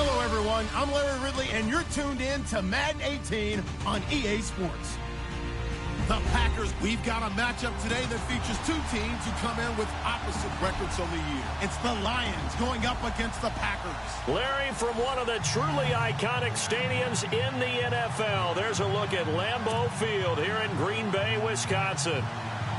Hello, everyone. I'm Larry Ridley, and you're tuned in to Madden 18 on EA Sports. The Packers, we've got a matchup today that features two teams who come in with opposite records on the year. It's the Lions going up against the Packers. Larry, from one of the truly iconic stadiums in the NFL, there's a look at Lambeau Field here in Green Bay, Wisconsin.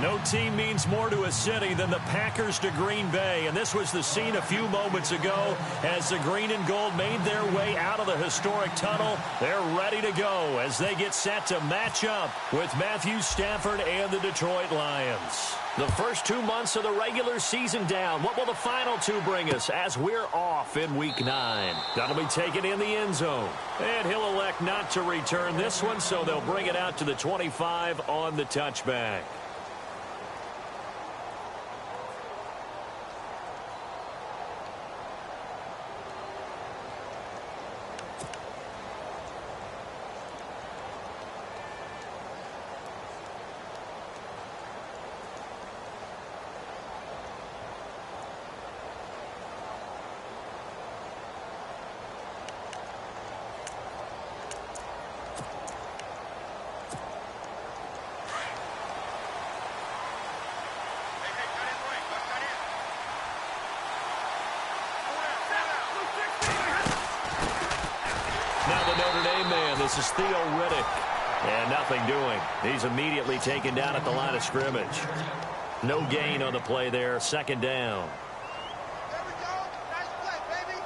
No team means more to a city than the Packers to Green Bay, and this was the scene a few moments ago as the green and gold made their way out of the historic tunnel. They're ready to go as they get set to match up with Matthew Stafford and the Detroit Lions. The first 2 months of the regular season down. What will the final two bring us as we're off in Week 9? That'll be taken in the end zone, and he'll elect not to return this one, so they'll bring it out to the 25 on the touchback. This is Theo Riddick, and nothing doing. He's immediately taken down at the line of scrimmage. No gain on the play there, second down. There we go. Nice play, baby.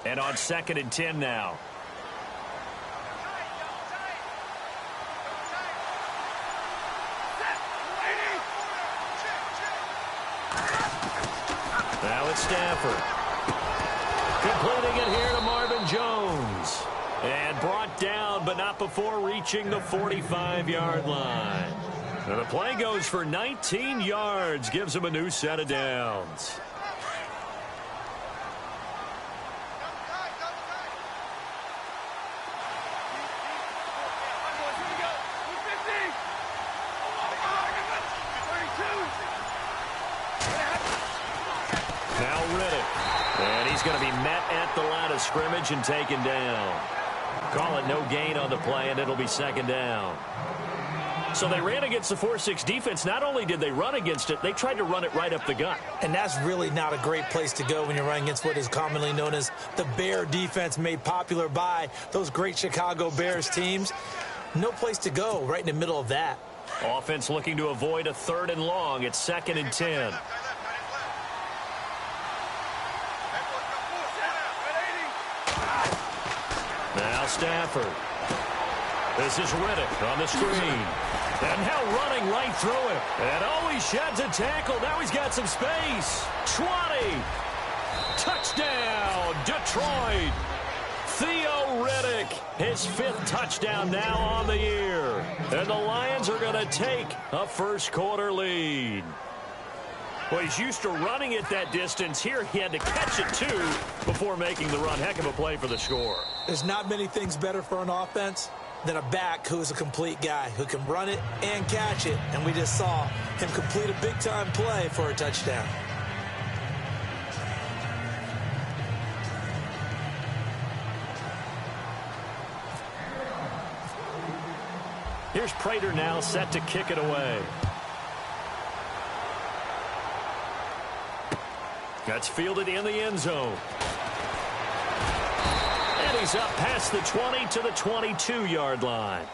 And on 2nd and 10 now. Now it's Stafford. Completing it here to Marvin Jones. And brought down, but not before reaching the 45-yard line. And the play goes for 19 yards, gives him a new set of downs. Going to be met at the line of scrimmage and taken down. Call it no gain on the play, and it'll be second down. So they ran against the 4-6 defense. Not only did they run against it, they tried to run it right up the gut. And that's really not a great place to go when you're running against what is commonly known as the Bear defense, made popular by those great Chicago Bears teams. No place to go right in the middle of that. Offense looking to avoid a 3rd and long. It's 2nd and 10. Now Stafford. This is Riddick on the screen. And now running right through him. And oh, he sheds a tackle. Now he's got some space. 20. Touchdown, Detroit. Theo Riddick, his 5th touchdown now on the year. And the Lions are going to take a first-quarter lead. Well, he's used to running it that distance. Here he had to catch it, too, before making the run. Heck of a play for the score. There's not many things better for an offense than a back who's a complete guy, who can run it and catch it. And we just saw him complete a big-time play for a touchdown. Here's Prater now set to kick it away. That's fielded in the end zone. And he's up past the 20 to the 22-yard line.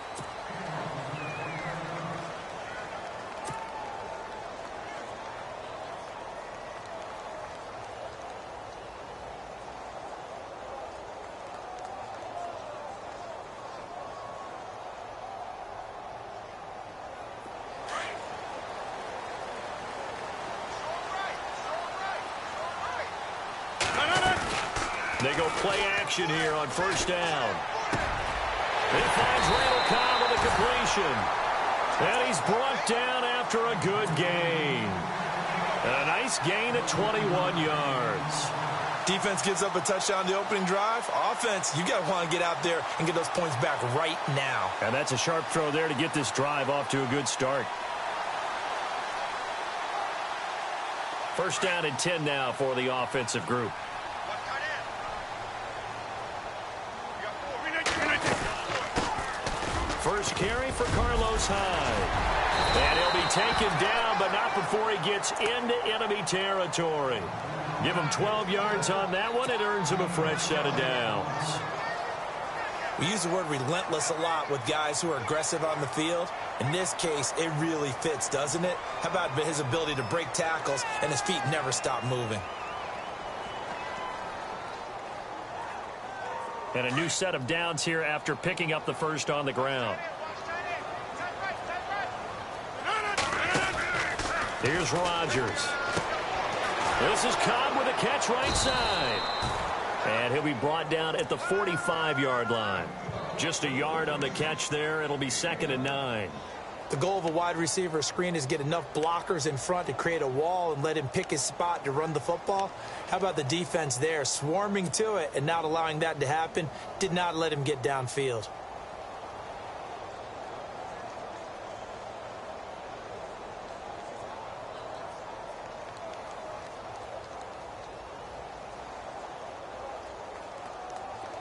They go play action here on first down. He finds Randall Cobb with a completion. And he's brought down after a good gain. A nice gain of 21 yards. Defense gives up a touchdown the opening drive. Offense, you got to want to get out there and get those points back right now. And that's a sharp throw there to get this drive off to a good start. First down and 10 now for the offensive group. First carry for Carlos Hyde. And he'll be taken down, but not before he gets into enemy territory. Give him 12 yards on that one. It earns him a fresh set of downs. We use the word relentless a lot with guys who are aggressive on the field. In this case, it really fits, doesn't it? How about his ability to break tackles and his feet never stop moving? And a new set of downs here after picking up the first on the ground. Here's Rodgers. This is Cobb with a catch right side. And he'll be brought down at the 45-yard line. Just a yard on the catch there. It'll be 2nd and 9. The goal of a wide receiver screen is get enough blockers in front to create a wall and let him pick his spot to run the football. How about the defense there, swarming to it and not allowing that to happen? Did not let him get downfield.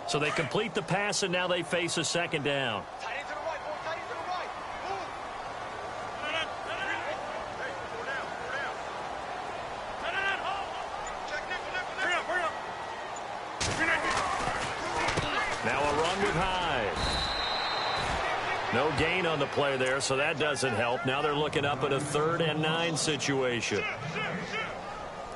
So they complete the pass, and now they face a second down. Now a run with Hyde. No gain on the play there, so that doesn't help. Now they're looking up at a 3rd and 9 situation.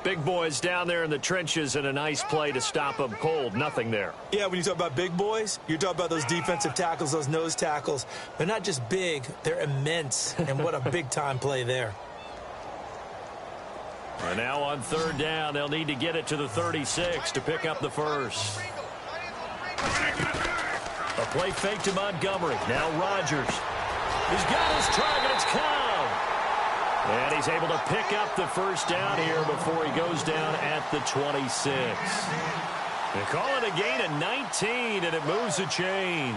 Big boys down there in the trenches, and a nice play to stop them cold. Nothing there. Yeah, when you talk about big boys, you're talking about those defensive tackles, those nose tackles. They're not just big, they're immense. And what a big-time play there. And now on 3rd down, they'll need to get it to the 36 to pick up the first. A play fake to Montgomery. Now Rodgers. He's got his target. It's Cobb. And he's able to pick up the first down here before he goes down at the 26. They call it a gain of 19, and it moves the chains.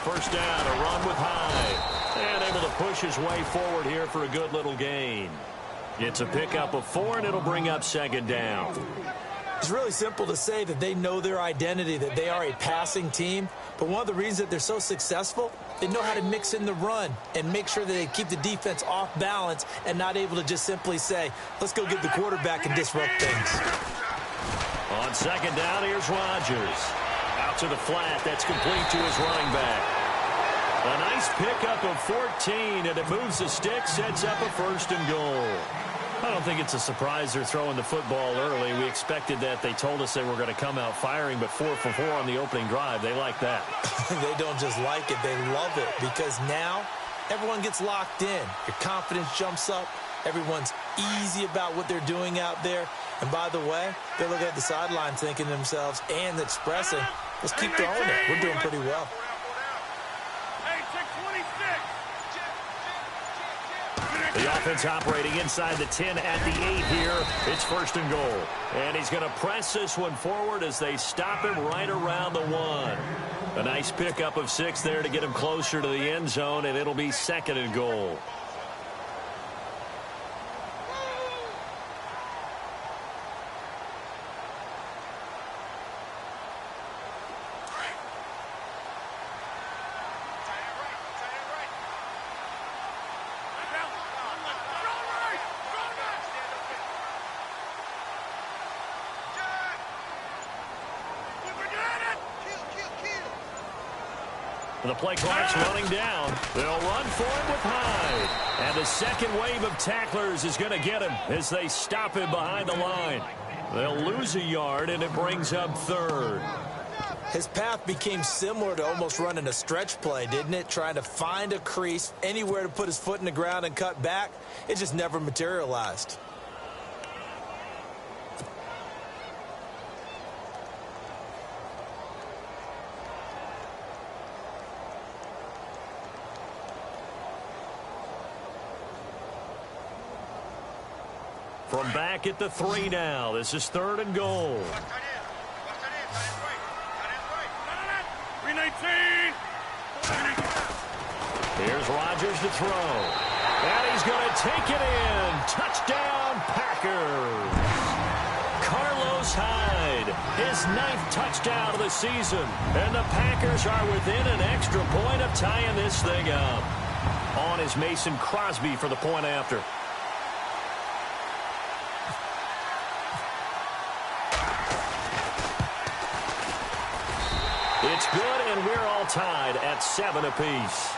First down, a run with Hyde. And able to push his way forward here for a good little gain. It's a pickup of 4, and it'll bring up 2nd down. It's really simple to say that they know their identity, that they are a passing team. But one of the reasons that they're so successful, they know how to mix in the run and make sure that they keep the defense off balance and not able to just simply say, let's go get the quarterback and disrupt things. On 2nd down, here's Rodgers. Out to the flat. That's complete to his running back. A nice pickup of 14, and it moves the stick, sets up a 1st and goal. I don't think it's a surprise they're throwing the football early. We expected that. They told us they were going to come out firing, but 4 for 4 on the opening drive. They like that. They don't just like it. They love it because now everyone gets locked in. Your confidence jumps up. Everyone's easy about what they're doing out there. And by the way, they're looking at the sideline thinking to themselves and expressing, let's keep throwing it. We're doing pretty well. The offense operating inside the 10 at the 8 here. It's 1st and goal. And he's going to press this one forward as they stop him right around the 1. A nice pickup of 6 there to get him closer to the end zone, and it'll be 2nd and goal. The play clock's running down. They'll run for him with Hyde. And the second wave of tacklers is going to get him as they stop him behind the line. They'll lose a yard, and it brings up 3rd. His path became similar to almost running a stretch play, didn't it? Trying to find a crease, anywhere to put his foot in the ground and cut back. It just never materialized. From back at the 3 now. This is 3rd and goal. Here's Rodgers to throw. And he's going to take it in. Touchdown, Packers. Carlos Hyde, his 9th touchdown of the season. And the Packers are within an extra point of tying this thing up. On is Mason Crosby for the point after. It's good, and we're all tied at 7 apiece.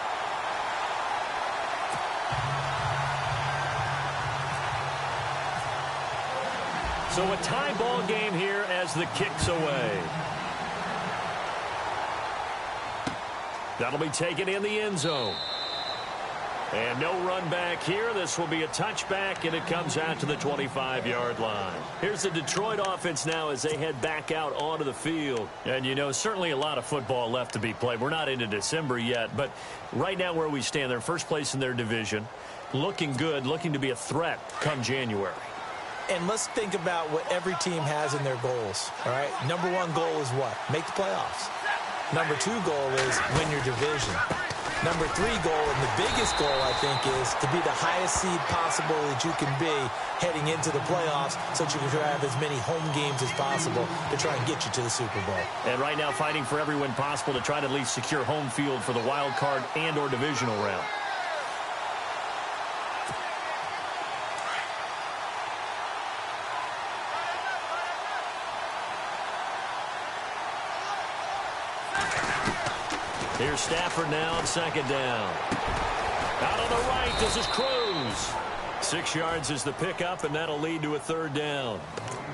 So a tie ball game here as the kick's away. That'll be taken in the end zone. And no run back here. This will be a touchback, and it comes out to the 25-yard line. Here's the Detroit offense now as they head back out onto the field. And, you know, certainly a lot of football left to be played. We're not into December yet, but right now where we stand, they're first place in their division, looking good, looking to be a threat come January. And let's think about what every team has in their goals, all right? Number 1 goal is what? Make the playoffs. Number 2 goal is win your division. Number 3 goal, and the biggest goal, I think, is to be the highest seed possible that you can be heading into the playoffs so that you can have as many home games as possible to try and get you to the Super Bowl. And right now fighting for every win possible to try to at least secure home field for the wild card and or divisional round. Here's Stafford now on 2nd down. Out on the right, this is Cruz. 6 yards is the pickup, and that'll lead to a 3rd down.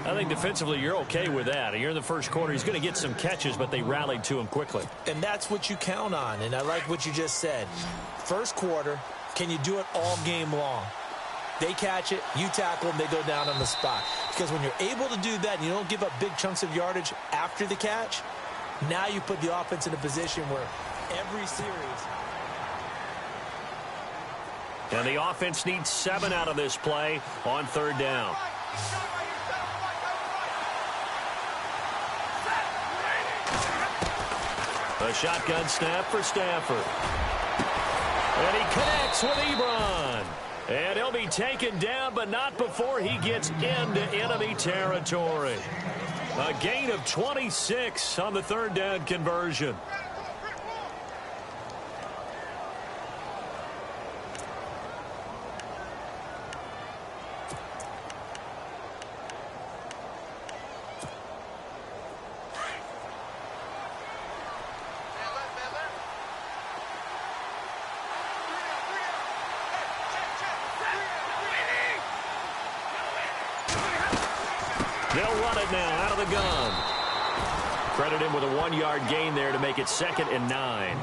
I think defensively you're okay with that. You're in the first quarter. He's going to get some catches, but they rallied to him quickly. And that's what you count on, and I like what you just said. First quarter, can you do it all game long? They catch it, you tackle them, they go down on the spot. Because when you're able to do that and you don't give up big chunks of yardage after the catch, now you put the offense in a position where every series. And the offense needs 7 out of this play on 3rd down. A shotgun snap for Stafford. And he connects with Ebron. And he'll be taken down, but not before he gets into enemy territory. A gain of 26 on the 3rd down conversion. They'll run it now out of the gun. Credit him with a 1-yard gain there to make it 2nd and 9.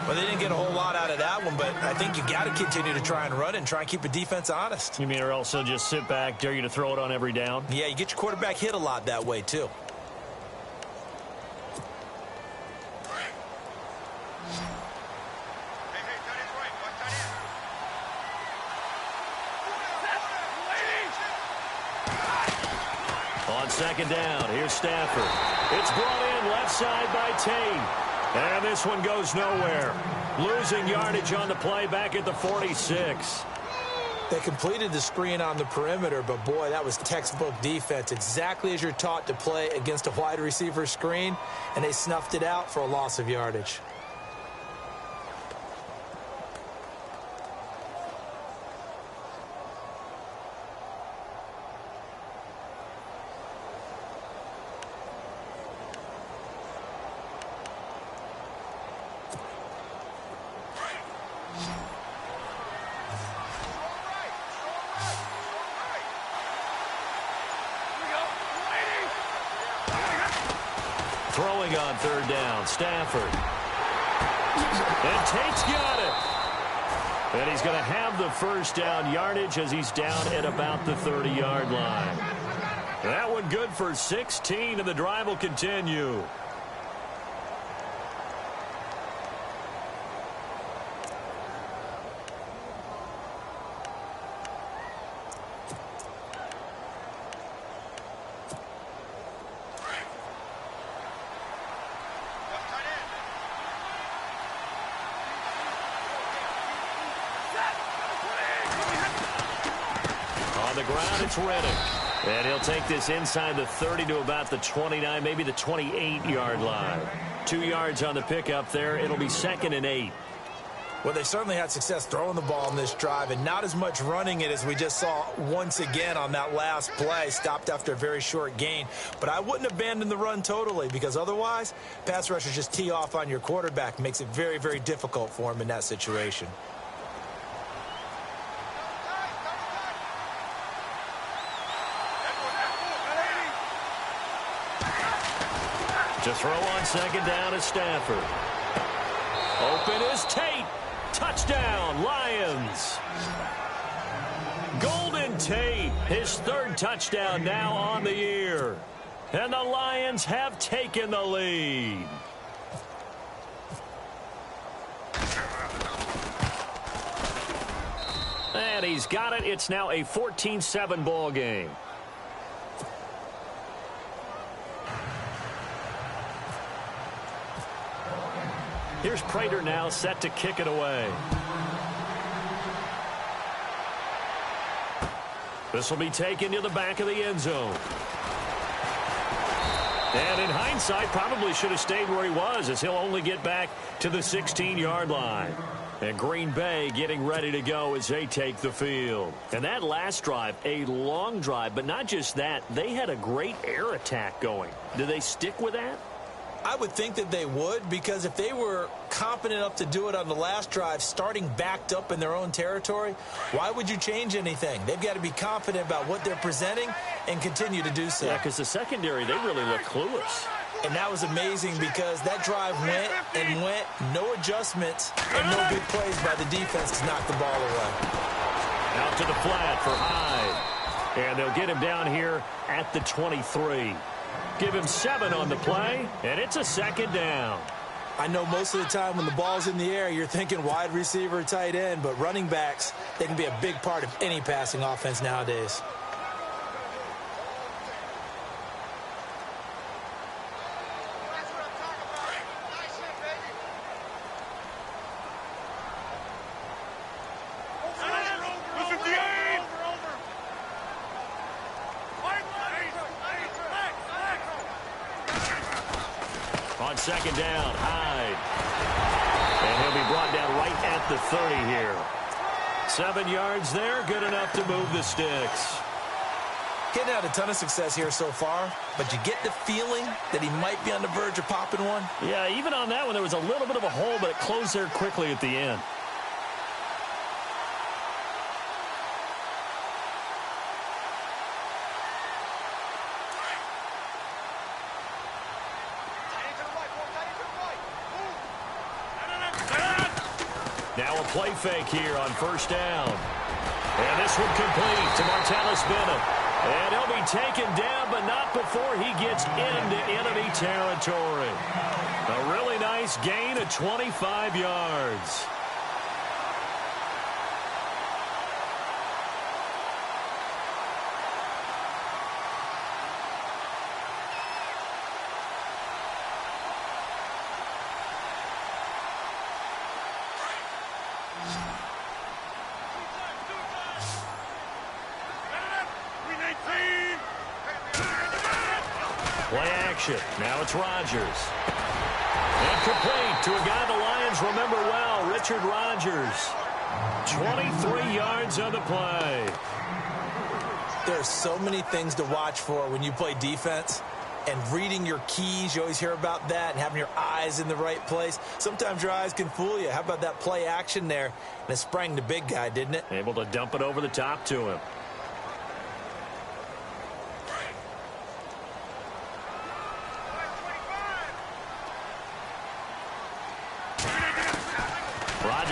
Well, they didn't get a whole lot out of that one, but I think you got to continue to try and run it and try and keep the defense honest. You mean or also just sit back, dare you to throw it on every down? Yeah, you get your quarterback hit a lot that way, too. On 2nd down, here's Stafford. It's brought in left side by Tate. And this one goes nowhere. Losing yardage on the play back at the 46. They completed the screen on the perimeter, but boy, that was textbook defense. Exactly as you're taught to play against a wide receiver screen, and they snuffed it out for a loss of yardage. Throwing on third down, Stafford. And Tate's got it. And he's going to have the first down yardage as he's down at about the 30-yard line. That one good for 16, and the drive will continue. It's Reddick. And he'll take this inside the 30 to about the 29, maybe the 28-yard line. 2 yards on the pickup there. It'll be 2nd and 8. Well, they certainly had success throwing the ball in this drive and not as much running it as we just saw once again on that last play. Stopped after a very short gain. But I wouldn't abandon the run totally because otherwise, pass rushers just tee off on your quarterback. Makes it very, very difficult for him in that situation. To throw on second down is Stafford. Open is Tate. Touchdown, Lions. Golden Tate, his 3rd touchdown now on the year. And the Lions have taken the lead. And he's got it. It's now a 14-7 ball game. Here's Prater now set to kick it away. This will be taken to the back of the end zone. And in hindsight, probably should have stayed where he was as he'll only get back to the 16-yard line. And Green Bay getting ready to go as they take the field. And that last drive, a long drive, but not just that. They had a great air attack going. Do they stick with that? I would think that they would, because if they were competent enough to do it on the last drive, starting backed up in their own territory, why would you change anything? They've got to be confident about what they're presenting and continue to do so. Yeah, because the secondary, they really look clueless. And that was amazing because that drive went and went, no adjustments, and no big plays by the defense to knock the ball away. Out to the flat for Hyde. And they'll get him down here at the 23. Give him 7 on the play, and it's a 2nd down. I know most of the time when the ball's in the air, you're thinking wide receiver, tight end, but running backs, they can be a big part of any passing offense nowadays. On 2nd down, Hyde. And he'll be brought down right at the 30 here. 7 yards there, good enough to move the sticks. Getting had a ton of success here so far, but you get the feeling that he might be on the verge of popping one. Yeah, even on that one, there was a little bit of a hole, but it closed there quickly at the end. Now a play fake here on 1st down. And this one complete to Martellus Bennett. And he'll be taken down, but not before he gets into enemy territory. A really nice gain of 25 yards. Play action. Now it's Rodgers. And complete to a guy the Lions remember well, Richard Rodgers. 23 yards on the play. There are so many things to watch for when you play defense. And reading your keys, you always hear about that, and having your eyes in the right place. Sometimes your eyes can fool you. How about that play action there? And it sprang the big guy, didn't it? Able to dump it over the top to him.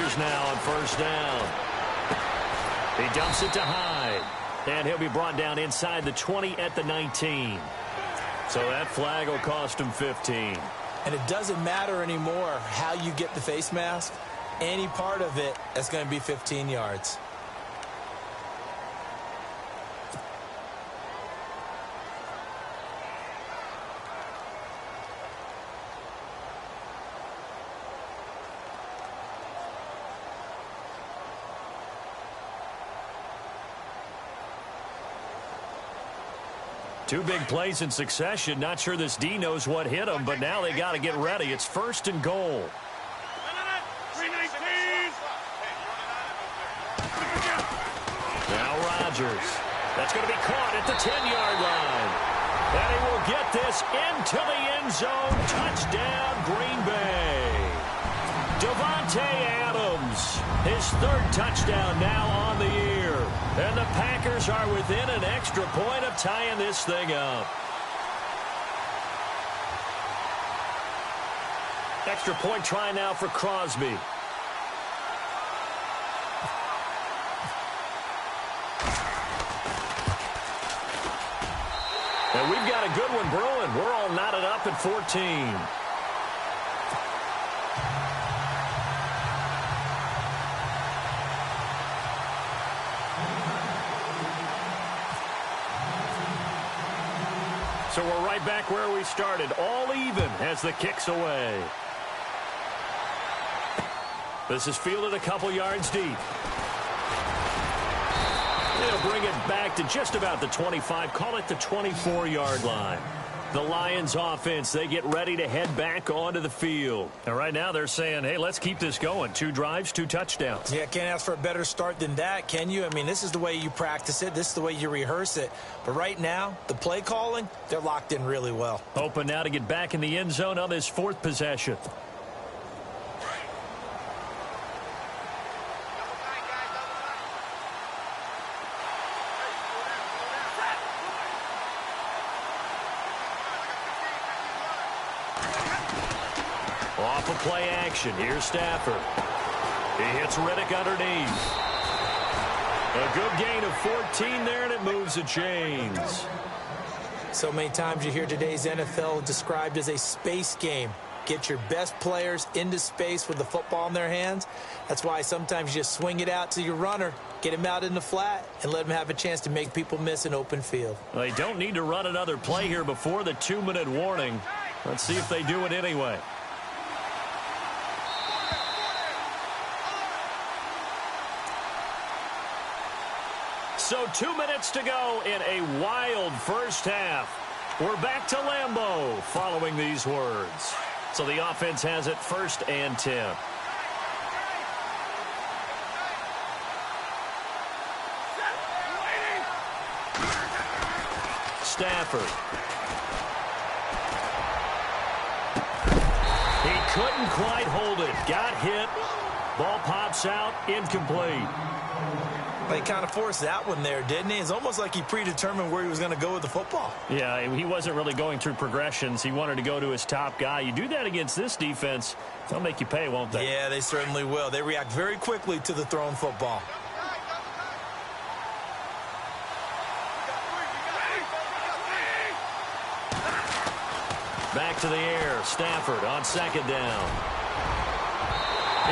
Packers now on first down. He dumps it to Hyde. And he'll be brought down inside the 20 at the 19. So that flag will cost him 15. And it doesn't matter anymore how you get the face mask. Any part of it is going to be 15 yards. Two big plays in succession. Not sure this D knows what hit him, but now they got to get ready. It's first and goal. Now Rodgers. That's going to be caught at the 10-yard line. And he will get this into the end zone. Touchdown, Green Bay. Davante Adams, his third touchdown now on the year. And the Packers are within an extra point of tying this thing up. Extra point try now for Crosby. And we've got a good one brewing. We're all knotted up at 14. So we're right back where we started, all even as the kick's away. This is fielded a couple yards deep. They'll bring it back to just about the 25, call it the 24-yard line. The Lions offense, they get ready to head back onto the field. And right now they're saying, hey, let's keep this going. 2 drives, 2 touchdowns. Yeah, can't ask for a better start than that, can you? I mean, this is the way you practice it. This is the way you rehearse it. But right now, the play calling, they're locked in really well. Open now to get back in the end zone on this 4th possession. Off of play action. Here's Stafford. He hits Riddick underneath. A good gain of 14 there, and it moves the chains. So many times you hear today's NFL described as a space game. Get your best players into space with the football in their hands. That's why sometimes you just swing it out to your runner, get him out in the flat, and let him have a chance to make people miss an open field. Well, they don't need to run another play here before the 2-minute warning. Let's see if they do it anyway. So 2 minutes to go in a wild first half. We're back to Lambeau following these words. So the offense has it 1st and 10. Stafford. He couldn't quite hold it. Got hit. Ball pops out. Incomplete. He kind of forced that one there, didn't he? It's almost like he predetermined where he was going to go with the football. Yeah, he wasn't really going through progressions. He wanted to go to his top guy. You do that against this defense, they'll make you pay, won't they? Yeah, they certainly will. They react very quickly to the thrown football. Back to the air. Stafford on 2nd down.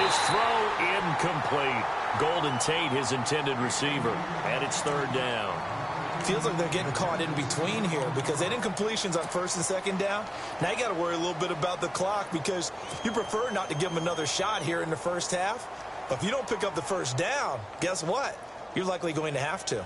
His throw incomplete. Golden Tate, his intended receiver, and it's 3rd down. Feels like they're getting caught in between here because they didn't completions on 1st and 2nd down. Now you got to worry a little bit about the clock because you prefer not to give them another shot here in the first half. But if you don't pick up the 1st down, guess what? You're likely going to have to.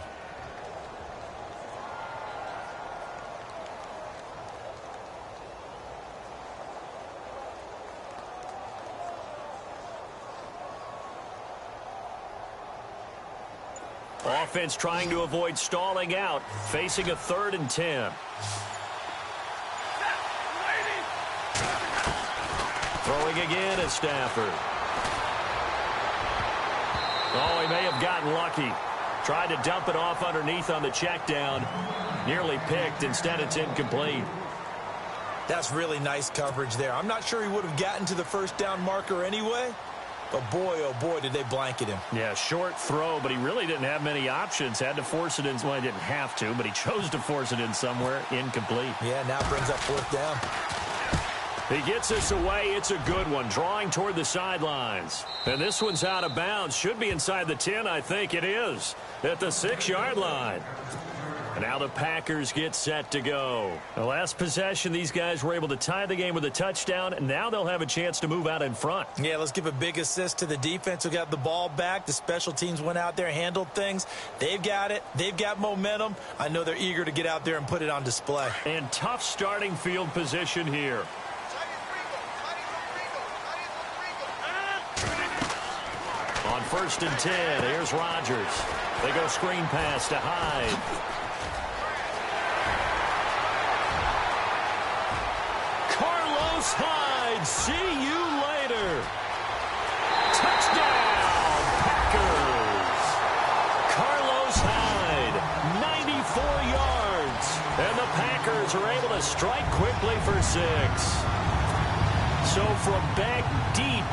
Offense trying to avoid stalling out, facing a 3rd and 10. Throwing again at Stafford. Oh, he may have gotten lucky. Tried to dump it off underneath on the check down. Nearly picked. Instead, it's incomplete. That's really nice coverage there. I'm not sure he would have gotten to the 1st down marker anyway, But boy, oh boy, did they blanket him. Yeah, short throw, but he really didn't have many options. Had to force it in. Well, he didn't have to, but he chose to force it in somewhere. Incomplete. Yeah, now brings up fourth down. He gets this away. It's a good one. Drawing toward the sidelines. And this one's out of bounds. Should be inside the 10, I think it is. At the 6-yard line. And now the Packers get set to go. The last possession, these guys were able to tie the game with a touchdown, and now they'll have a chance to move out in front. Yeah, let's give a big assist to the defense who got the ball back. The special teams went out there, handled things. They've got it. They've got momentum. I know they're eager to get out there and put it on display. And tough starting field position here. On 1st and 10, here's Rodgers. They go screen pass to Hyde. Carlos Hyde, see you later. Touchdown, Packers. Carlos Hyde, 94 yards. And the Packers are able to strike quickly for 6. So from back deep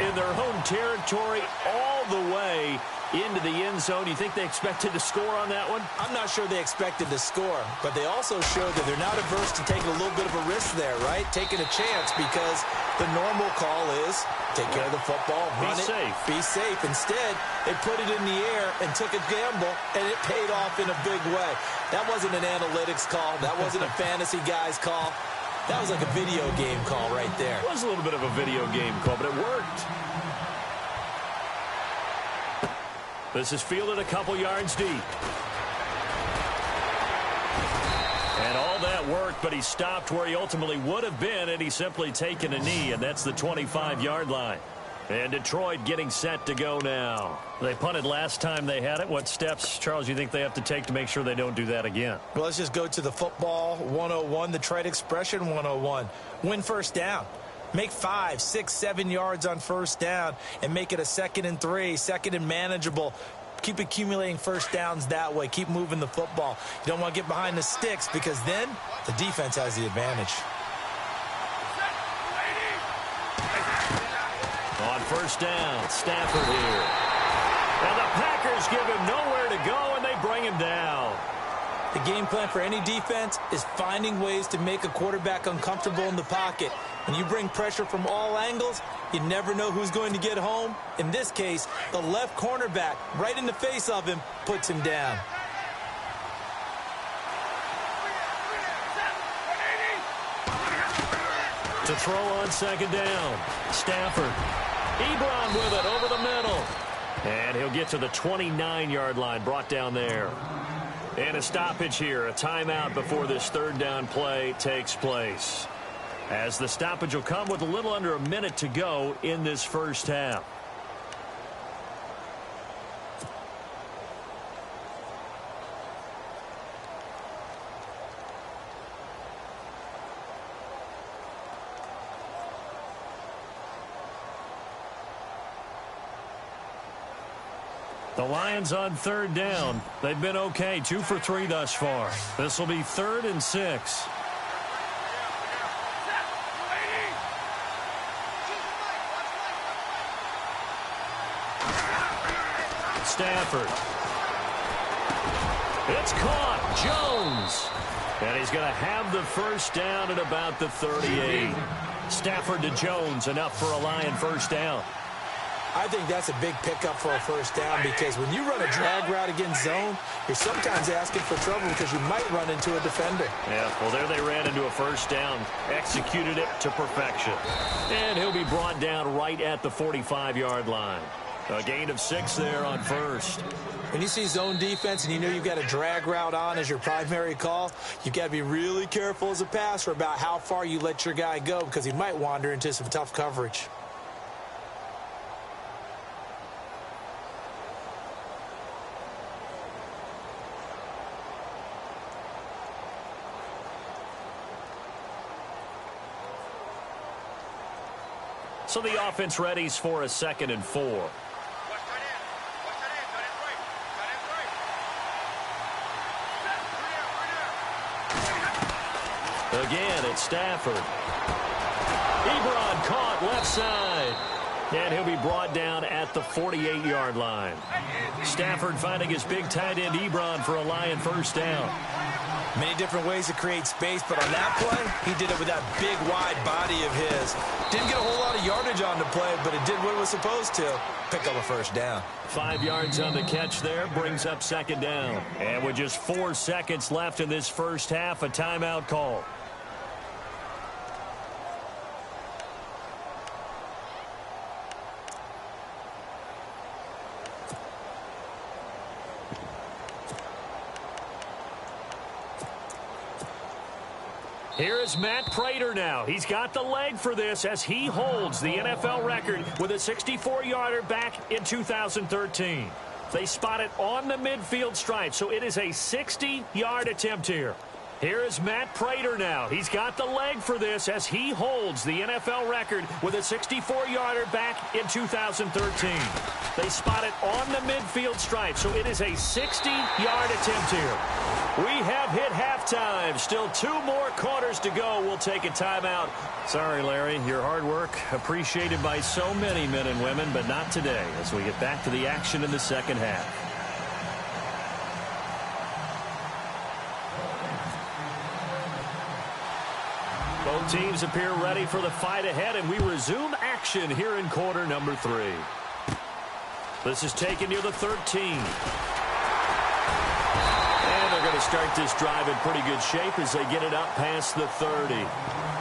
in their home territory, all the way into the end zone. You think they expected to score on that one? I'm not sure they expected to score, but they also showed that they're not averse to taking a little bit of a risk there, right? Taking a chance, because the normal call is take care of the football, run it, be safe. Instead, they put it in the air and took a gamble, and it paid off in a big way. That wasn't an analytics call. That wasn't a fantasy guy's call. That was like a video game call right there. It was a little bit of a video game call, but it worked. This is fielded a couple yards deep. And all that worked, but he stopped where he ultimately would have been, and he's simply taken a knee, and that's the 25-yard line. And Detroit getting set to go now. They punted last time they had it. What steps, Charles, you think they have to take to make sure they don't do that again? Well, let's just go to the football 101, the trade expression 101. Win first down. Make 5, 6, 7 yards on first down and make it a 2nd and 3, 2nd and manageable. Keep accumulating first downs that way. Keep moving the football. You don't want to get behind the sticks, because then the defense has the advantage. On first down, Stafford here. And the Packers give him nowhere to go, and they bring him down. The game plan for any defense is finding ways to make a quarterback uncomfortable in the pocket. When you bring pressure from all angles, you never know who's going to get home. In this case, the left cornerback, right in the face of him, puts him down. To throw on 2nd down, Stafford. Ebron with it over the middle. And he'll get to the 29-yard line, brought down there. And a stoppage here, a timeout before this 3rd down play takes place. As the stoppage will come with a little under a minute to go in this first half. The Lions on 3rd down. They've been okay, 2 for 3 thus far. This will be 3rd and 6. Stafford. It's caught. Jones. And he's going to have the first down at about the 38. Stafford to Jones, enough for a Lion first down. I think that's a big pickup for a first down, because when you run a drag route against zone, you're sometimes asking for trouble because you might run into a defender. Yeah, well, there they ran into a first down, executed it to perfection. And he'll be brought down right at the 45-yard line. A gain of 6 there on first. When you see zone defense and you know you've got a drag route on as your primary call, you've got to be really careful as a passer about how far you let your guy go, because he might wander into some tough coverage. So the offense readies for a 2nd and 4. Again, it's Stafford. Ebron caught left side. And he'll be brought down at the 48-yard line. Stafford finding his big tight end Ebron for a Lion first down. Many different ways to create space, but on that play, he did it with that big, wide body of his. Didn't get a whole lot of yardage on the play, but it did what it was supposed to. Pick up a first down. 5 yards on the catch there, brings up second down. And with just 4 seconds left in this first half, a timeout call. Here is Matt Prater now. He's got the leg for this as he holds the NFL record with a 64-yarder back in 2013. They spot it on the midfield stripe, so it is a 60-yard attempt here. Here is Matt Prater now. He's got the leg for this as he holds the NFL record with a 64-yarder back in 2013. They spot it on the midfield stripe, so it is a 60-yard attempt here. We have hit halftime. Still 2 more quarters to go. We'll take a timeout. Sorry, Larry. Your hard work appreciated by so many men and women, but not today as we get back to the action in the second half. Both teams appear ready for the fight ahead, and we resume action here in quarter number 3. This is taken near the 13. And they're going to start this drive in pretty good shape as they get it up past the 30.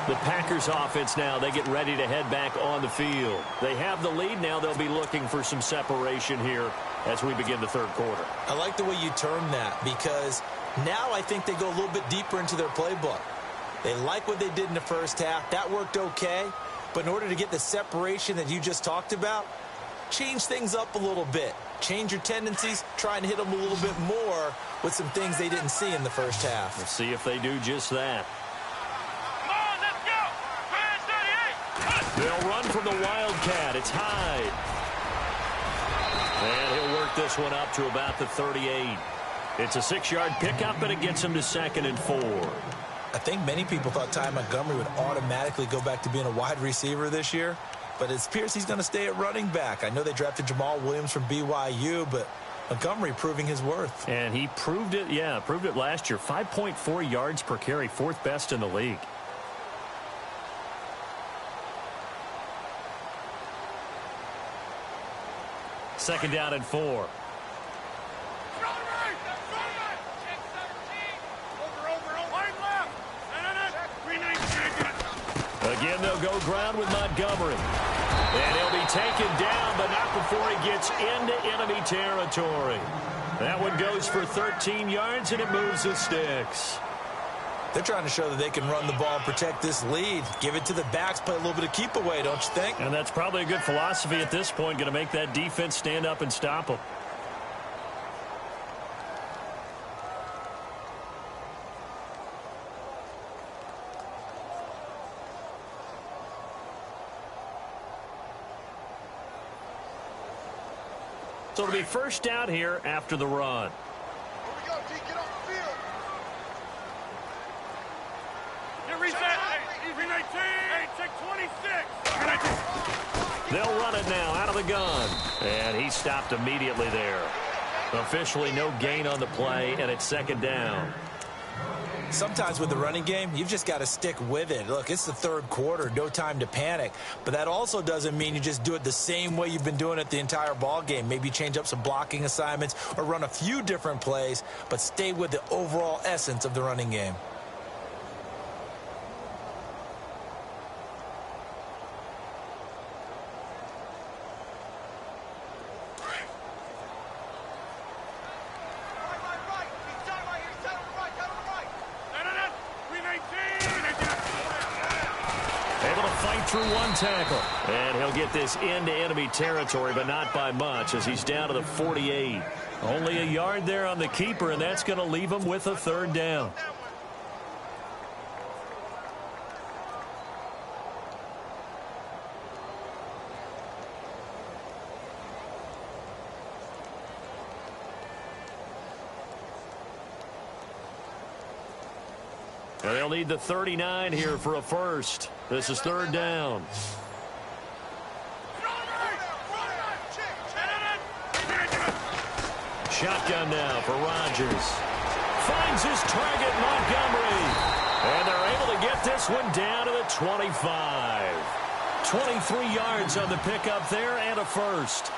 The Packers offense now, they get ready to head back on the field. They have the lead now. They'll be looking for some separation here as we begin the third quarter. I like the way you term that because now I think they go a little bit deeper into their playbook. They like what they did in the first half. That worked okay. But in order to get the separation that you just talked about, change things up a little bit. Change your tendencies. Try and hit them a little bit more with some things they didn't see in the first half. Let's see if they do just that. Come on, let's go. 38. They'll run from the Wildcat. It's Hyde. And he'll work this one up to about the 38. It's a 6-yard pickup, and it gets him to 2nd and 4. I think many people thought Ty Montgomery would automatically go back to being a wide receiver this year, but it appears he's going to stay at running back. I know they drafted Jamal Williams from BYU, but Montgomery proving his worth. And he proved it, proved it last year. 5.4 yards per carry, 4th best in the league. Second down and 4. Again, they'll go ground with Montgomery. And he'll be taken down, but not before he gets into enemy territory. That one goes for 13 yards, and it moves the sticks. They're trying to show that they can run the ball and protect this lead. Give it to the backs, play a little bit of keep away, don't you think? And that's probably a good philosophy at this point, going to make that defense stand up and stop them. So it'll be first down here after the run. Here we go, T. Get off the field. Get reset. Hey, 319. Hey, check 26. They'll run it now out of the gun. And he stopped immediately there. Officially no gain on the play, and it's 2nd down. Sometimes with the running game, you've just got to stick with it. Look, it's the 3rd quarter, no time to panic. But that also doesn't mean you just do it the same way you've been doing it the entire ball game. Maybe change up some blocking assignments or run a few different plays, but stay with the overall essence of the running game. Through one tackle. And he'll get this into enemy territory, but not by much as he's down to the 48. Only a yard there on the keeper, and that's going to leave him with a 3rd down. And they'll need the 39 here for a first. This is 3rd down. shotgun now for Rodgers. Finds his target, Montgomery. And they're able to get this one down to the 25. 23 yards on the pickup there and a first.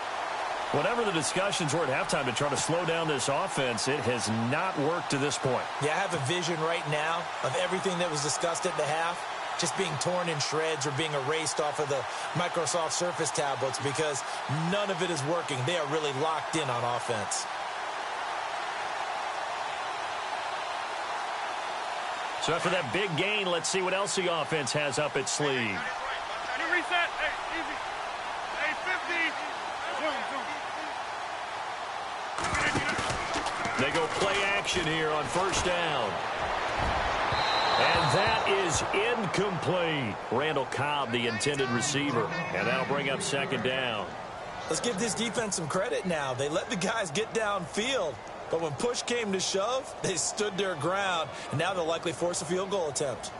Whatever the discussions were at halftime to try to slow down this offense, it has not worked to this point. Yeah, I have a vision right now of everything that was discussed at the half just being torn in shreds or being erased off of the Microsoft Surface tablets because none of it is working. They are really locked in on offense. So after that big gain, let's see what else the offense has up its sleeve. Hey, reset. Hey, easy. Hey, 50. They go play action here on first down. And that is incomplete. Randall Cobb, the intended receiver. And that'll bring up second down. Let's give this defense some credit now. They let the guys get downfield. But when push came to shove, they stood their ground. And now they'll likely force a field goal attempt.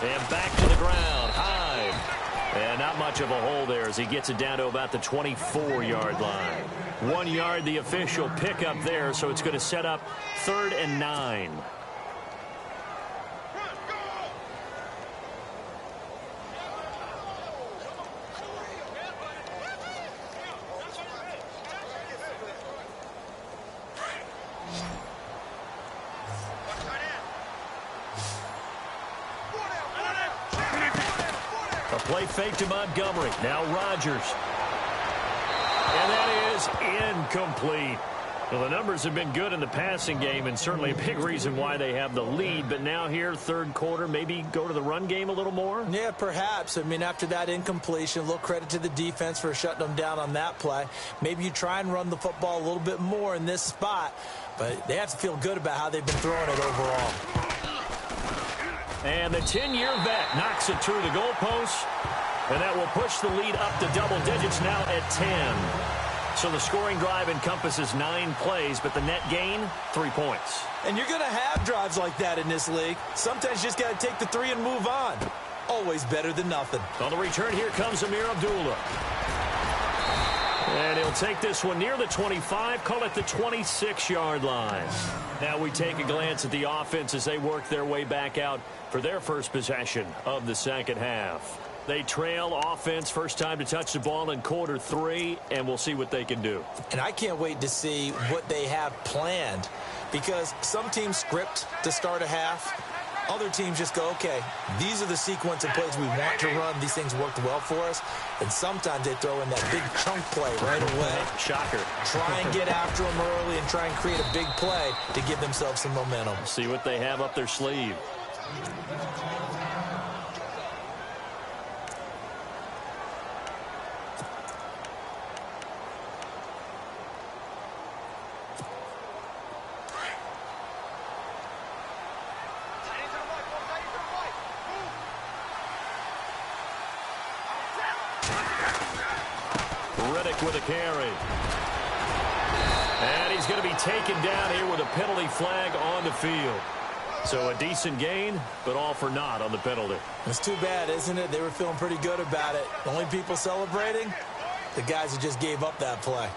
And back to the ground. Hyde. And not much of a hole there as he gets it down to about the 24-yard line. 1 yard, the official pickup there, so it's going to set up 3rd and 9. Play fake to Montgomery. Now Rodgers. And that is incomplete. Well, the numbers have been good in the passing game and certainly a big reason why they have the lead. But now here, third quarter, maybe go to the run game a little more? Yeah, perhaps. I mean, after that incompletion, a little credit to the defense for shutting them down on that play. Maybe you try and run the football a little bit more in this spot. But they have to feel good about how they've been throwing it overall. And the 10-year vet knocks it through the goalpost. And that will push the lead up to double digits now at 10. So the scoring drive encompasses 9 plays, but the net gain, 3 points. And you're going to have drives like that in this league. Sometimes you just got to take the 3 and move on. Always better than nothing. On the return, here comes Amir Abdullah. And he'll take this one near the 25, call it the 26-yard line. Now we take a glance at the offense as they work their way back out for their first possession of the second half. They trail offense, first time to touch the ball in quarter 3, and we'll see what they can do. And I can't wait to see what they have planned because some teams script to start a half. Other teams just go, okay, these are the sequence of plays we want to run. These things worked well for us. And sometimes they throw in that big chunk play right away. Shocker. Try and get after them early and try and create a big play to give themselves some momentum. See what they have up their sleeve. With a carry. And he's going to be taken down here with a penalty flag on the field. So a decent gain, but all for naught on the penalty. It's too bad, isn't it? They were feeling pretty good about it. The only people celebrating, the guys who just gave up that play.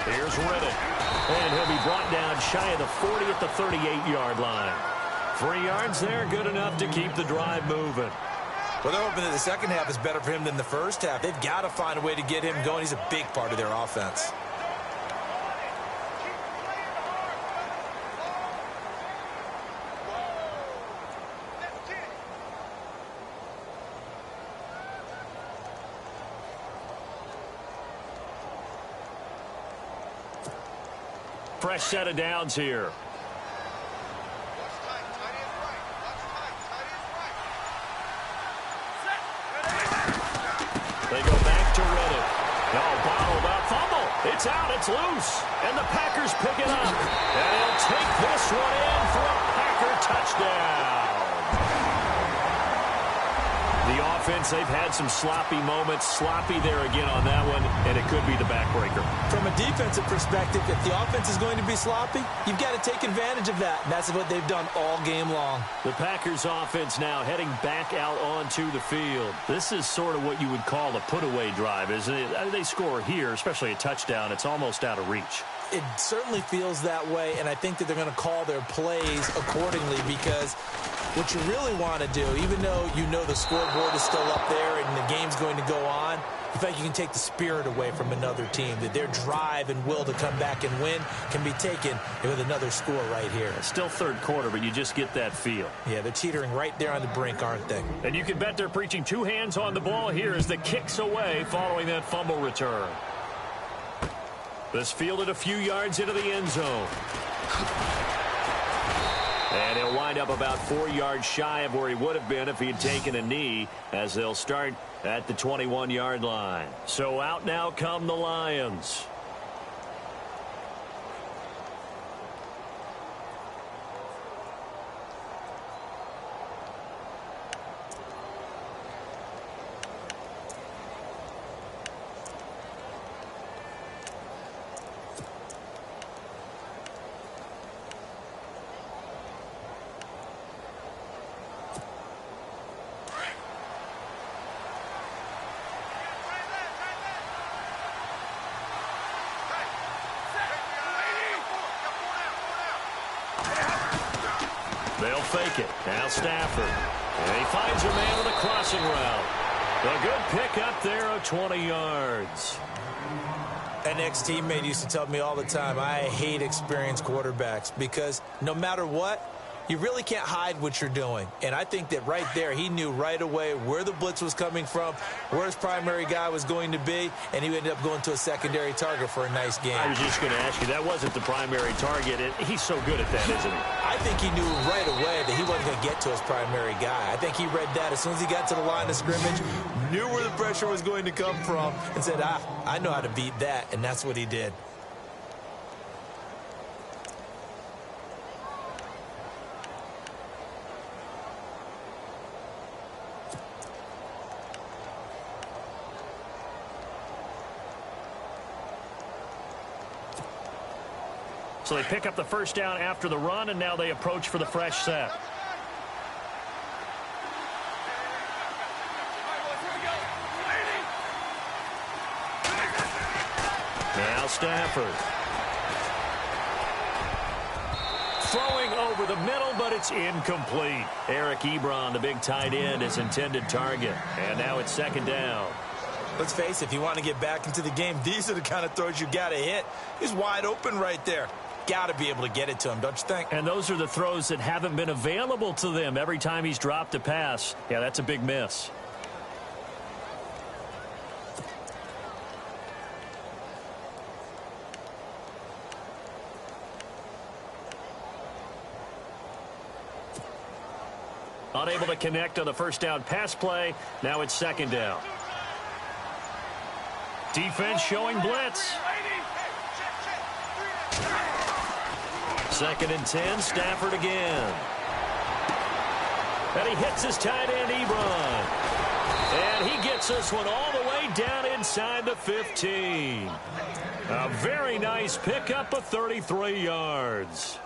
Here's Riddick. And he'll be brought down shy of the 40 at the 38-yard line. 3 yards there, good enough to keep the drive moving. Well, they're hoping that the second half is better for him than the first half. They've got to find a way to get him going. He's a big part of their offense. Fresh set of downs here. They go back to Riddick. No, bottled up, fumble. It's out, it's loose. And the Packers pick it up. And he'll take this one in for a Packer touchdown. The offense, they've had some sloppy moments. Sloppy there again on that one, and it could be the backbreaker. From a defensive perspective, if the offense is going to be sloppy, you've got to take advantage of that. And that's what they've done all game long. The Packers offense now heading back out onto the field. This is sort of what you would call a put-away drive, isn't it? They score here, especially a touchdown. It's almost out of reach. It certainly feels that way, and I think that they're going to call their plays accordingly because what you really want to do, even though you know the scoreboard is still up there and the game's going to go on, in fact, you can take the spirit away from another team, that their drive and will to come back and win can be taken with another score right here. It's still third quarter, but you just get that feel. Yeah, they're teetering right there on the brink, aren't they? And you can bet they're preaching 2 hands on the ball here as the kick's away following that fumble return. This fielded a few yards into the end zone. And he'll wind up about 4 yards shy of where he would have been if he had taken a knee, as they'll start at the 21-yard line. So out now come the Lions. They'll fake it. Now Stafford. And he finds a man with a crossing route. A good pick up there of 20 yards. An ex-teammate used to tell me all the time, I hate experienced quarterbacks because no matter what, you really can't hide what you're doing. And I think that right there, he knew right away where the blitz was coming from, where his primary guy was going to be, and he ended up going to a secondary target for a nice game. I was just going to ask you, that wasn't the primary target. He's so good at that, isn't he? I think he knew right away that he wasn't going to get to his primary guy. I think he read that as soon as he got to the line of scrimmage, knew where the pressure was going to come from, and said, I know how to beat that, and that's what he did. So they pick up the first down after the run, and now they approach for the fresh set. Now Stafford. Throwing over the middle, but it's incomplete. Eric Ebron, the big tight end, his intended target. And now it's second down. Let's face it, if you want to get back into the game, these are the kind of throws you got to hit. He's wide open right there. Got to be able to get it to him, don't you think? And those are the throws that haven't been available to them every time he's dropped a pass. Yeah, that's a big miss. Unable to connect on the first down pass play. Now it's second down. Defense showing blitz. Second and 10, Stafford again. And he hits his tight end, Ebron. And he gets this one all the way down inside the 15. A very nice pickup of 33 yards.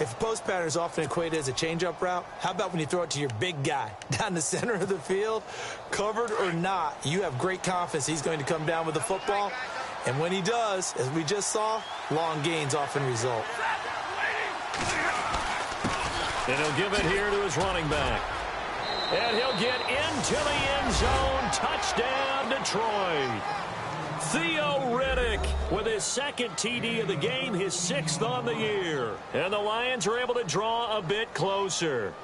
If post pattern is often equated as a change-up route, how about when you throw it to your big guy down the center of the field? Covered or not, you have great confidence he's going to come down with the football, And when he does, as we just saw, long gains often result. And he'll give it here to his running back. And he'll get into the end zone. Touchdown, Detroit. Theo Riddick with his second TD of the game, his 6th on the year. And the Lions are able to draw a bit closer.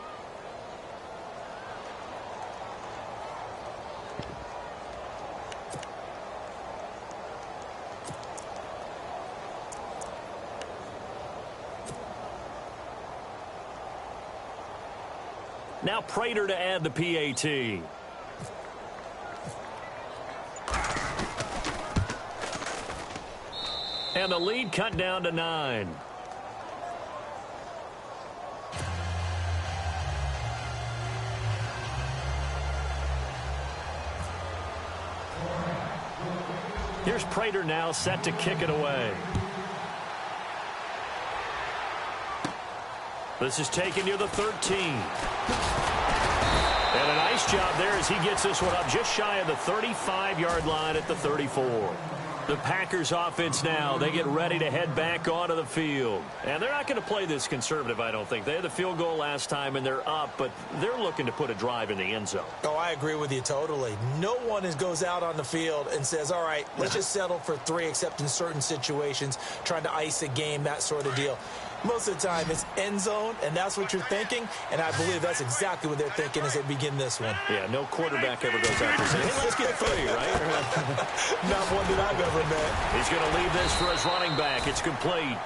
Now Prater to add the PAT. And the lead cut down to 9. Here's Prater now set to kick it away. This is taken near the 13. And a nice job there as he gets this one up just shy of the 35-yard line at the 34. The Packers offense now, they get ready to head back onto the field. And they're not going to play this conservative, I don't think. They had the field goal last time, and they're up, but they're looking to put a drive in the end zone. Oh, I agree with you totally. No one goes out on the field and says, all right, let's just settle for 3, except in certain situations, trying to ice a game, that sort of deal. Most of the time, it's end zone, and that's what you're thinking, and I believe that's exactly what they're thinking as they begin this one. Yeah, no quarterback ever goes out and says, hey, let's get 3, right? Not one that I've ever met. He's going to leave this for his running back. It's complete.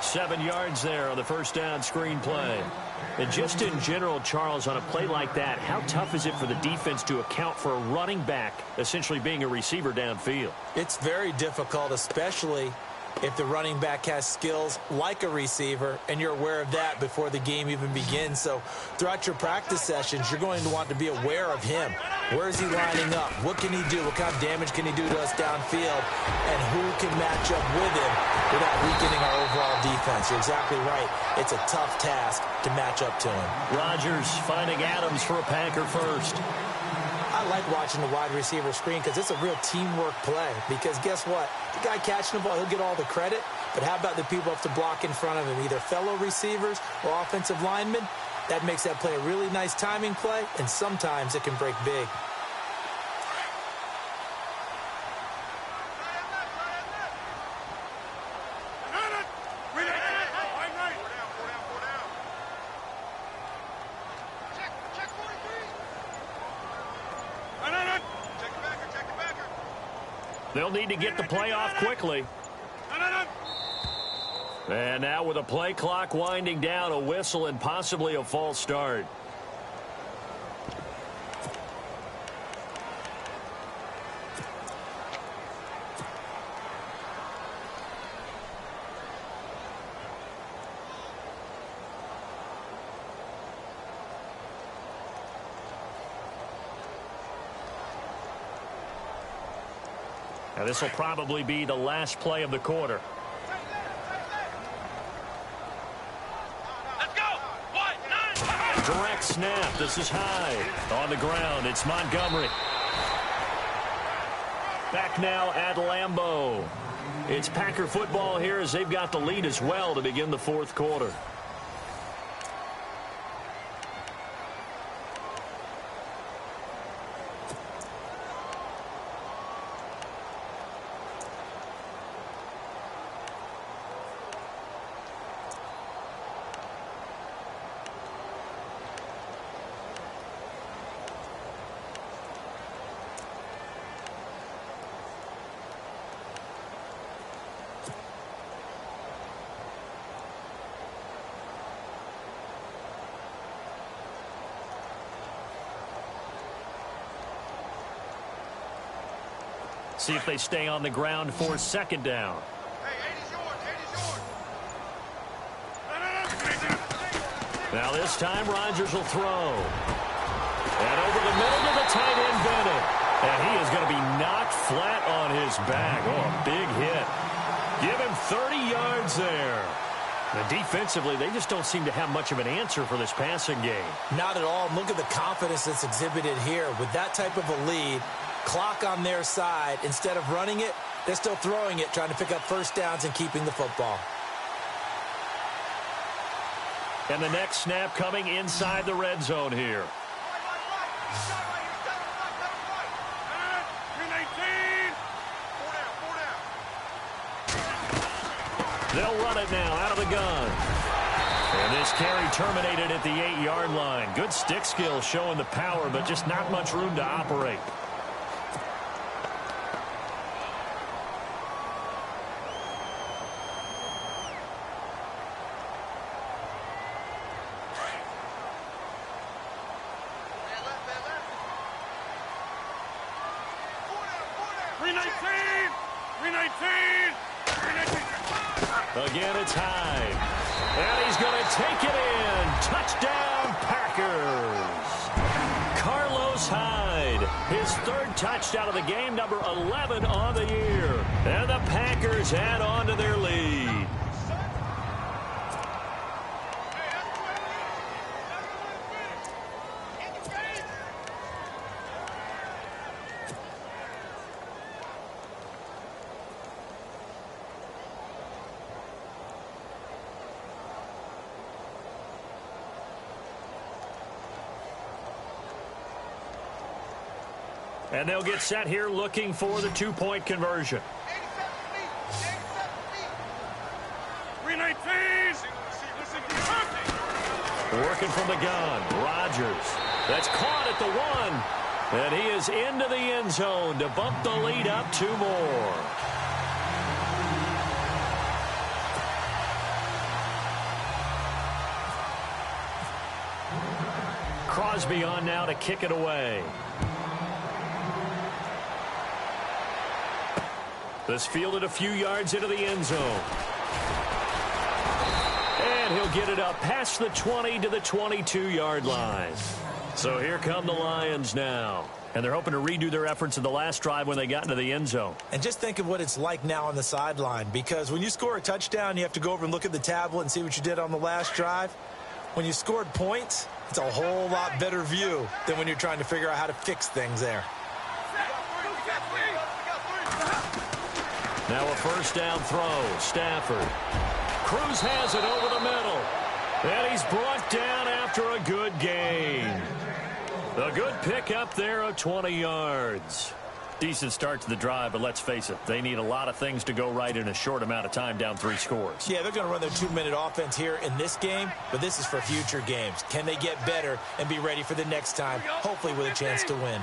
7 yards there on the first down screen play. And just in general, Charles, on a play like that, how tough is it for the defense to account for a running back essentially being a receiver downfield? It's very difficult, especially if the running back has skills like a receiver, and you're aware of that before the game even begins. So throughout your practice sessions, you're going to want to be aware of him. Where is he lining up? What can he do? What kind of damage can he do to us downfield? And who can match up with him without weakening our overall defense? You're exactly right. It's a tough task to match up to him. Rodgers finding Adams for a Packer first. I like watching the wide receiver screen because it's a real teamwork play. Because guess what? The guy catching the ball, he'll get all the credit. But how about the people up to block in front of him, either fellow receivers or offensive linemen? That makes that play a really nice timing play, and sometimes it can break big. They'll need to get the play off quickly. And now with a play clock winding down, a whistle and possibly a false start. Now this will probably be the last play of the quarter. Let's go! Direct snap. This is high. On the ground, it's Montgomery. Back now at Lambeau. It's Packer football here as they've got the lead as well to begin the fourth quarter. See if they stay on the ground for second down. Hey, 80's yours. 80's yours. Now this time Rodgers will throw. And over the middle to the tight end Bennett. And he is going to be knocked flat on his back. Oh, a big hit. Give him 30 yards there. Now defensively, they just don't seem to have much of an answer for this passing game. Not at all. Look at the confidence that's exhibited here. With that type of a lead, clock on their side, instead of running it, They're still throwing it, trying to pick up first downs and keeping the football. And the next snap coming inside the red zone here. They'll run it now out of the gun. And this carry terminated at the 8-yard line. Good stick skill showing the power, but just not much room to operate. Again, it's Hyde. And he's going to take it in. Touchdown, Packers. Carlos Hyde, his third touchdown of the game, number 11 on the year. And the Packers add on to their lead. And they'll get set here looking for the two-point conversion. 319. Working from the gun, Rodgers. That's caught at the 1. And he is into the end zone to bump the lead up 2 more. Crosby on now to kick it away. This fielded a few yards into the end zone. And he'll get it up past the 20 to the 22-yard line. So here come the Lions now. And they're hoping to redo their efforts in the last drive when they got into the end zone. And just think of what it's like now on the sideline, because when you score a touchdown, you have to go over and look at the tablet and see what you did on the last drive. When you scored points, it's a whole lot better view than when you're trying to figure out how to fix things there. Now a first down throw. Stafford. Cruz has it over the middle. And he's brought down after a good gain. A good pickup there of 20 yards. Decent start to the drive, but let's face it, they need a lot of things to go right in a short amount of time, down 3 scores. Yeah, they're going to run their 2-minute offense here in this game, but this is for future games. Can they get better and be ready for the next time, hopefully with a chance to win?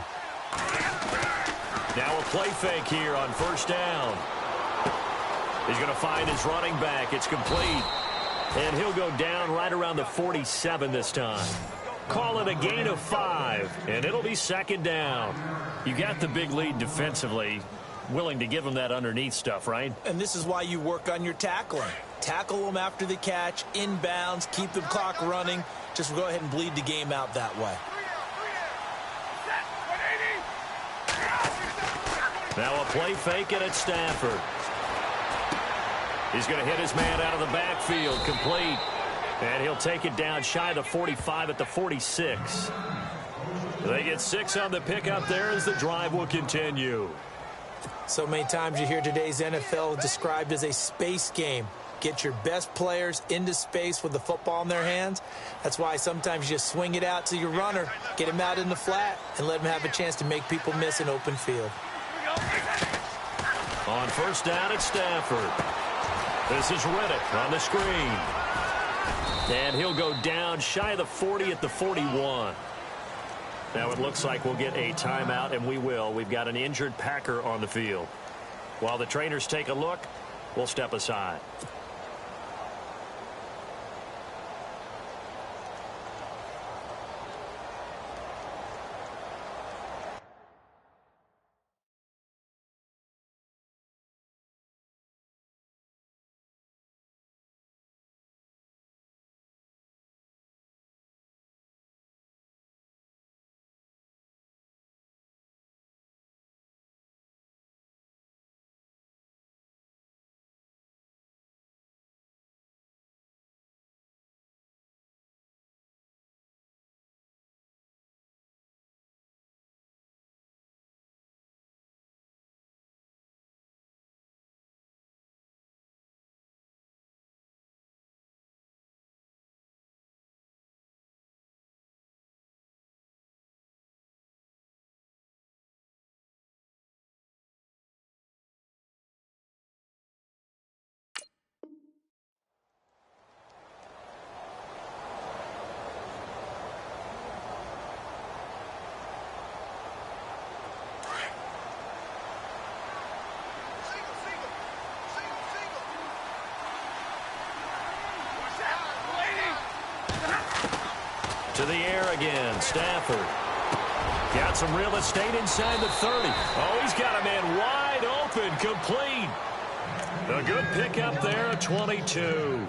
Now a play fake here on first down. He's going to find his running back. It's complete. And he'll go down right around the 47 this time. Call it a gain of 5, and it'll be second down. You got the big lead defensively, willing to give them that underneath stuff, right? And this is why you work on your tackling. Tackle them after the catch, inbounds, keep the clock running. Just go ahead and bleed the game out that way. Now a play fake and it's Stafford. He's going to hit his man out of the backfield, complete. And he'll take it down shy of the 45 at the 46. They get 6 on the pickup there as the drive will continue. So many times you hear today's NFL described as a space game. Get your best players into space with the football in their hands. That's why sometimes you just swing it out to your runner, get him out in the flat, and let him have a chance to make people miss an open field. On first down, it's Stafford. This is Riddick on the screen. And he'll go down shy of the 40 at the 41. Now it looks like we'll get a timeout, and we will. We've got an injured Packer on the field. While the trainers take a look, we'll step aside. To the air again, Stafford. Got some real estate inside the 30. Oh, he's got a man wide open, complete. A good pickup there, 22.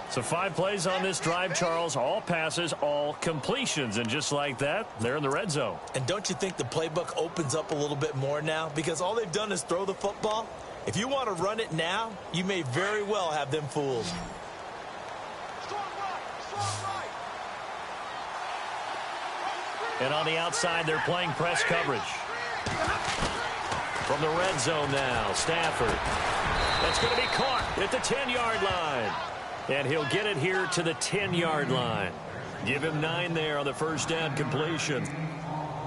So 5 plays on this drive, Charles. All passes, all completions. And just like that, they're in the red zone. And don't you think the playbook opens up a little bit more now? Because all they've done is throw the football. If you want to run it now, you may very well have them fooled. And on the outside, they're playing press coverage. From the red zone now, Stafford. That's going to be caught at the 10-yard line. And he'll get it here to the 10-yard line. Give him 9 there on the first down completion.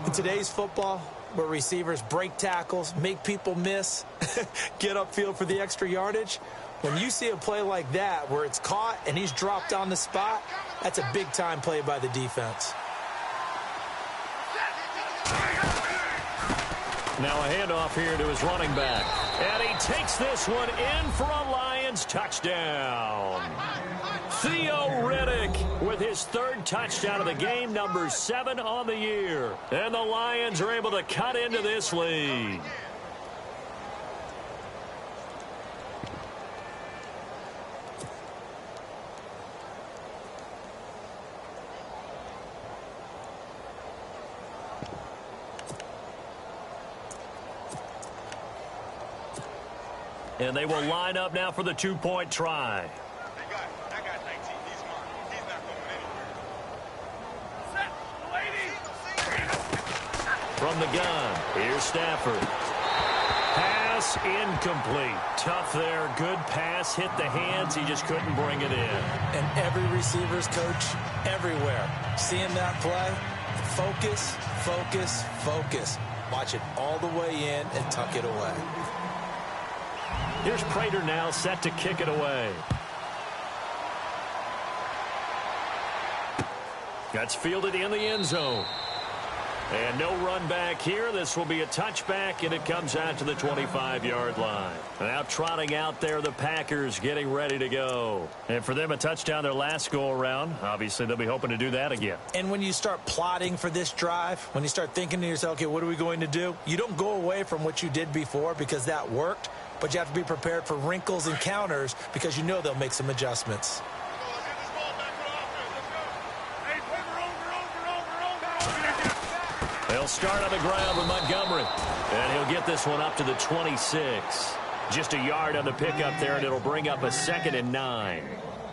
In today's football, where receivers break tackles, make people miss, get upfield for the extra yardage, when you see a play like that where it's caught and he's dropped on the spot, that's a big-time play by the defense. Now a handoff here to his running back. And he takes this one in for a Lions touchdown. Theo Riddick with his 3rd touchdown of the game, number 7 on the year. And the Lions are able to cut into this lead. And they will line up now for the 2-point try. That guy's 19. He's smart. He's not going anywhere. From the gun, here's Stafford. Pass incomplete. Tough there. Good pass. Hit the hands. He just couldn't bring it in. And every receiver's coach everywhere, seeing that play, focus, focus, focus. Watch it all the way in and tuck it away. Here's Prater now set to kick it away. That's fielded in the end zone. And no run back here. This will be a touchback, and it comes out to the 25-yard line. Now trotting out there, the Packers getting ready to go. And for them, a touchdown their last go-around. Obviously, they'll be hoping to do that again. And when you start plotting for this drive, when you start thinking to yourself, okay, what are we going to do? You don't go away from what you did before because that worked, but you have to be prepared for wrinkles and counters because you know they'll make some adjustments. They'll start on the ground with Montgomery. And he'll get this one up to the 26. Just a yard on the pickup there, and it'll bring up a 2nd and 9.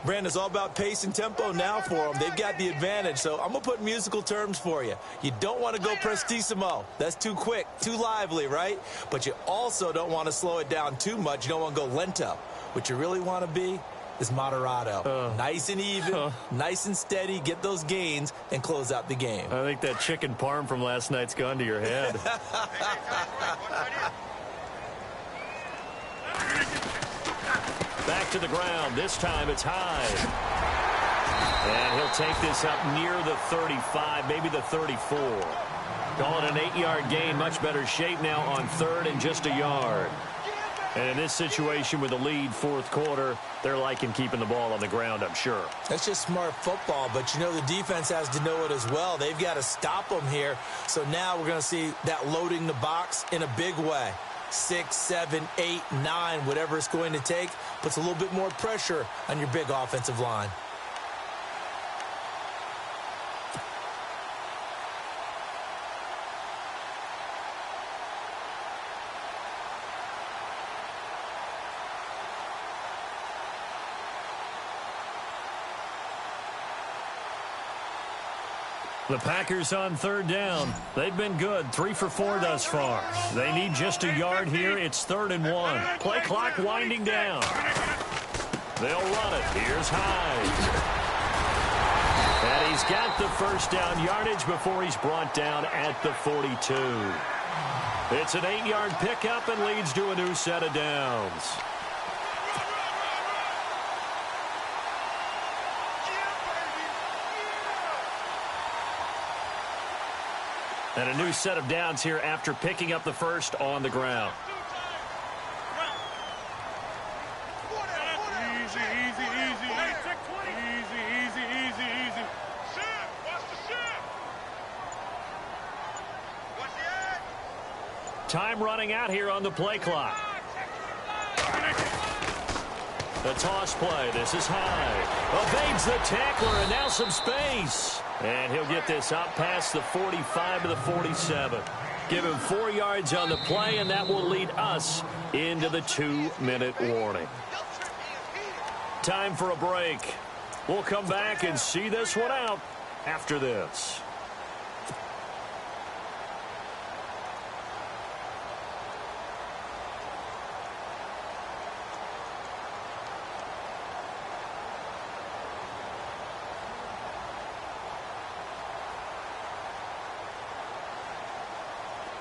Brandon, it's all about pace and tempo now for them. They've got the advantage, so I'm going to put musical terms for you. You don't want to go prestissimo. That's too quick, too lively, right? But you also don't want to slow it down too much. You don't want to go lento. What you really want to be is moderato. Nice and even, nice and steady, get those gains, and close out the game. I think that chicken parm from last night's gone to your head. Back to the ground. This time it's high. And he'll take this up near the 35, maybe the 34. Call it an 8-yard gain. Much better shape now on 3rd and just a yard. And in this situation with the lead 4th quarter, they're liking keeping the ball on the ground, I'm sure. That's just smart football, but you know the defense has to know it as well. They've got to stop them here. So now we're going to see that loading the box in a big way. 6, 7, 8, 9, whatever it's going to take, puts a little bit more pressure on your big offensive line. The Packers on 3rd down. They've been good, 3 for 4 thus far. They need just a yard here. It's 3rd and 1. Play clock winding down. They'll run it. Here's Hyde. And he's got the first down yardage before he's brought down at the 42. It's an 8-yard pickup and leads to a new set of downs. And a new set of downs here after picking up the first on the ground. Easy, easy, easy. Easy, easy, easy, easy. Watch the Time running out here on the play clock. The toss play. This is high. Evades the tackler, and now some space. And he'll get this out past the 45 to the 47. Give him 4 yards on the play, and that will lead us into the 2-minute warning. Time for a break. We'll come back and see this one out after this.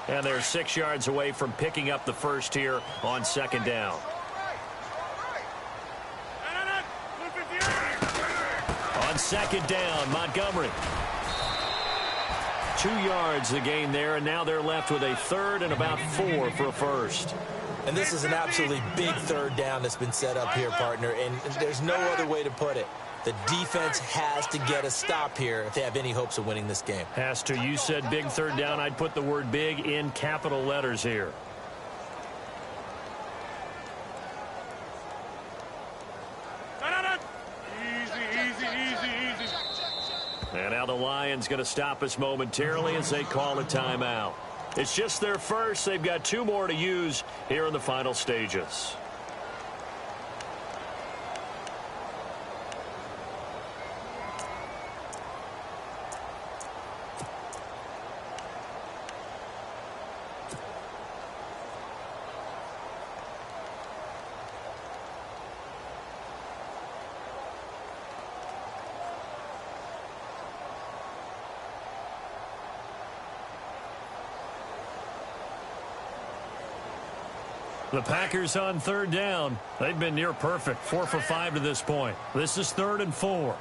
And they're 6 yards away from picking up the first here on second down. On second down, Montgomery. 2 yards the gain there, and now they're left with a third and about 4 for a first. And this is an absolutely big third down that's been set up here, partner, and there's no other way to put it. The defense has to get a stop here if they have any hopes of winning this game. Has to. You said big third down. I'd put the word big in capital letters here. Easy. And now the Lions going to stop us momentarily as they call a timeout. It's just their first. They've got 2 more to use here in the final stages. The Packers on third down. They've been near perfect. 4 for 5 to this point. This is 3rd and 4.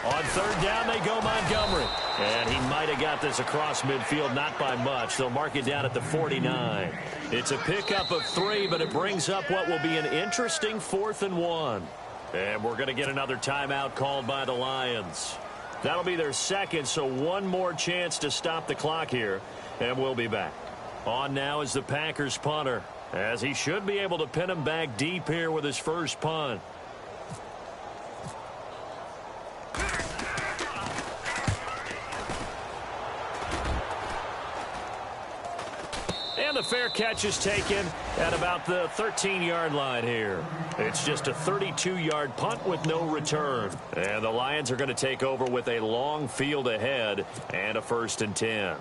On third down, they go Montgomery. And he might have got this across midfield, not by much. They'll mark it down at the 49. It's a pickup of 3, but it brings up what will be an interesting 4th and 1. And we're going to get another timeout called by the Lions. That'll be their second, so 1 more chance to stop the clock here, and we'll be back. On now is the Packers punter, as he should be able to pin him back deep here with his first punt. And the fair catch is taken at about the 13-yard line here. It's just a 32-yard punt with no return. And the Lions are going to take over with a long field ahead and a 1st and 10.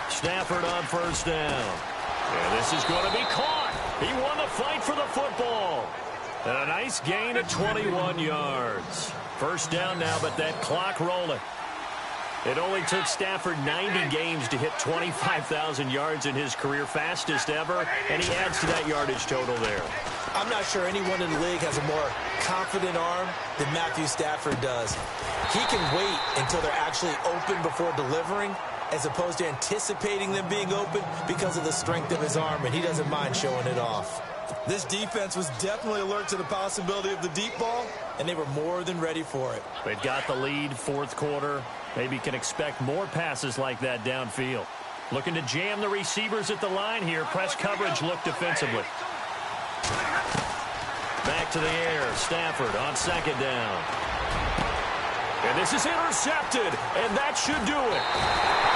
Stafford on first down. And this is going to be caught. He won the fight for the football. And a nice gain of 21 yards. First down now, but that clock rolling. It only took Stafford 90 games to hit 25,000 yards in his career, fastest ever, and he adds to that yardage total there. I'm not sure anyone in the league has a more confident arm than Matthew Stafford does. He can wait until they're actually open before delivering, as opposed to anticipating them being open because of the strength of his arm, and he doesn't mind showing it off. This defense was definitely alert to the possibility of the deep ball, and they were more than ready for it. They've got the lead, 4th quarter. Maybe can expect more passes like that downfield. Looking to jam the receivers at the line here. Press coverage look defensively. Back to the air. Stafford on second down. And this is intercepted, and that should do it.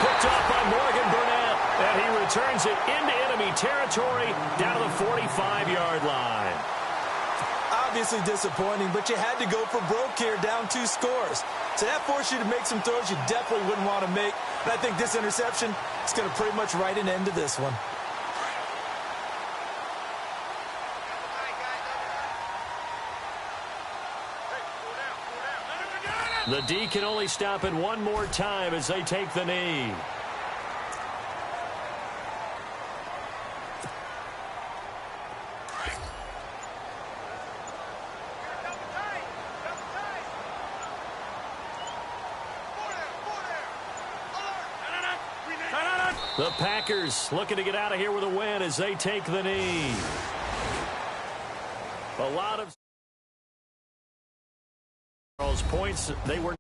Picked off by Morgan Burnett, and he returns it into enemy territory down to the 45-yard line. Obviously disappointing, but you had to go for broke here, down 2 scores. So that forced you to make some throws you definitely wouldn't want to make. And I think this interception is going to pretty much write an end to this one. The D can only stop it 1 more time as they take the knee. The Packers looking to get out of here with a win as they take the knee. A lot of points. They were